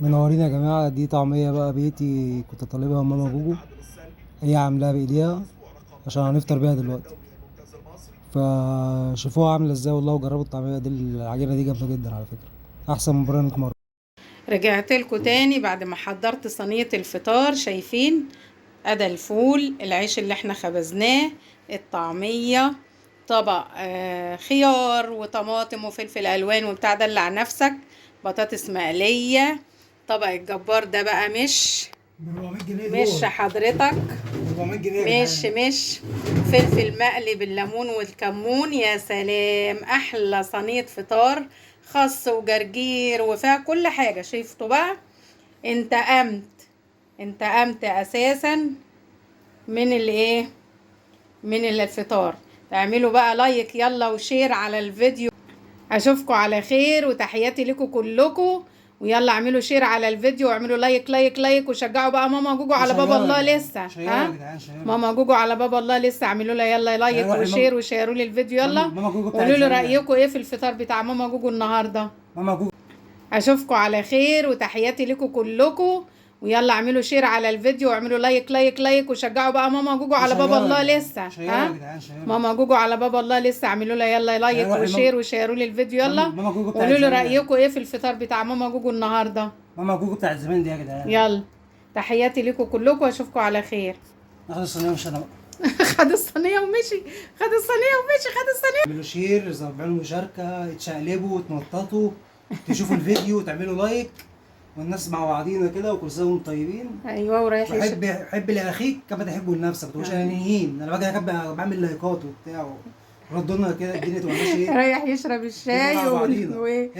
منورين يا جماعة. دي طعمية بقى بيتي، كنت طالبها من ماما جوجو، هي عاملاها بإيديها عشان هنفطر بيها دلوقتي. فشوفوها عاملة ازاي والله، وجربوا الطعمية دي. العجينة دي جامدة جدا على فكرة، أحسن من بره 100 مرة. رجعت لكم تاني بعد ما حضرت صينية الفطار. شايفين أدا الفول، العيش اللي احنا خبزناه، الطعمية، طبق خيار وطماطم وفلفل ألوان وبتاع دلع نفسك، بطاطس مقلية. طبق الجبار ده بقى مش 400 جنيه مش دول. حضرتك 400 جنيه يا مش جدعان. مش فلفل مقلي بالليمون والكمون. يا سلام، احلى صينية فطار، خس وجرجير وفيها كل حاجة. شفتوا بقى؟ انتقمت اساسا من الايه، من الفطار. تعملوا بقى لايك يلا وشير على الفيديو. اشوفكم على خير، وتحياتي لكم كلكم. ويلا اعملوا شير على الفيديو واعملوا لايك لايك لايك، وشجعوا بقى ماما جوجو على باب الله لسه. شيروا يا جدعان، شيروا. ماما جوجو على باب الله لسه. اعملوا لها يلا لايك روح وشير وشيروا لي الفيديو يلا. ماما جوجو بتاعت وقولوا لي زمان. رايكم ايه في الفطار بتاع ماما جوجو النهارده. ماما جوجو. اشوفكم على خير، وتحياتي لكم كلكم. ويلا اعملوا شير على الفيديو واعملوا لايك لايك لايك، وشجعوا بقى ماما جوجو على باب الله لسه. شيروا يا جدعان، شيروا. ماما جوجو على باب الله لسه. اعملوا لها يلا لايك روح وشير وشيروا لي الفيديو يلا. ماما جوجو بتاعت وقولوا لي زمان. رايكم ايه في الفطار بتاع ماما جوجو النهارده. ماما جوجو بتاعت زمان دي يا جدعان. يلا تحياتي لكم كلكم، واشوفكم على خير. ناخد الصينية ومشي انا بقى. خد الصينيه ومشي، خد الصينيه ومشي، خد الصينيه. اعملوا شير، اعملوا مشاركة، اتشقلبوا وتنططوا، تشوفوا الفيديو وتعملوا لايك، والناس مع بعضينا كده، وكل سنة وانتم طيبين. ايوه ورايح حب لاخيك كما تحبه لنفسك. ما تبقوش انانيين. انا باجي بعمل لايكات وبتاع، ردنا كده الدنيا تبقى ماشيه ايه. رايح يشرب الشاي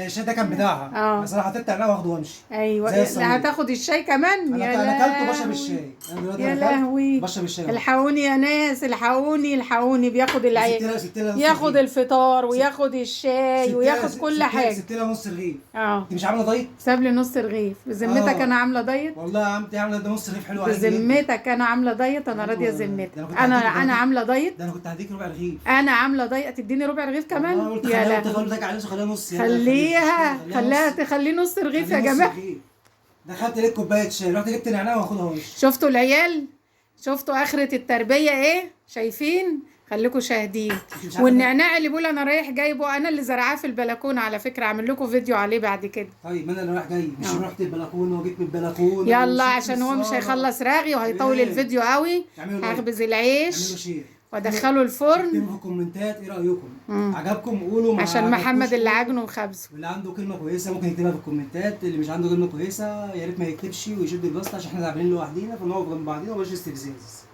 الشاي ده كان بتاعها، بس انا حطيت عليها واخده وامشي. ايوه لا هتاخد الشاي كمان. انا اكلته بشرب الشاي. انا دلوقتي يا لهوي، بشرب الشاي. الحقوني يا ناس، الحقوني. بياخد العيش، ياخد الفطار وياخد الشاي وياخد كل حاجه. سبت لها نص رغيف. انت مش عامله عامله دايت؟ ساب لي نص رغيف. بذمتك انا عامله دايت؟ والله يا عمتي عامله ده نص رغيف حلو عليك. بذمتك انا عامله دايت؟ انا راضيه ذمتك. انا عامله دايت. ده انا كنت هديك ربع رغيف. انا عامله ضيقه تديني ربع رغيف كمان؟ يا لا خليها نص. خليها تخليه نص رغيف يا جماعه. دخلت لك كوبايه شاي، رحت جبت نعناع واخدها وش. شفتوا العيال؟ شفتوا اخره التربيه ايه؟ شايفين؟ خليكم شاهدين. والنعناع اللي بقول انا رايح جايبه، انا اللي زرعاه في البلكونه على فكره. اعمل لكم فيديو عليه بعد كده. طيب انا اللي رايح جاي، مش رحت البلكونه وجيت من البلكونه. يلا عشان هو مش هيخلص راغي وهيطول الفيديو قوي. هخبز العيش وادخله الفرن. اكتبوا في الكومنتات ايه رايكم. عجبكم قولوا، عشان محمد اللي عجنه وخبزه. واللي عنده كلمه كويسه ممكن يكتبها في الكومنتات. اللي مش عنده كلمه كويسه يا ريت ما يكتبش ويشد البسط، عشان احنا تعبانين لوحدينا، فنقف جنب بعضينا ومبقاش استفزاز.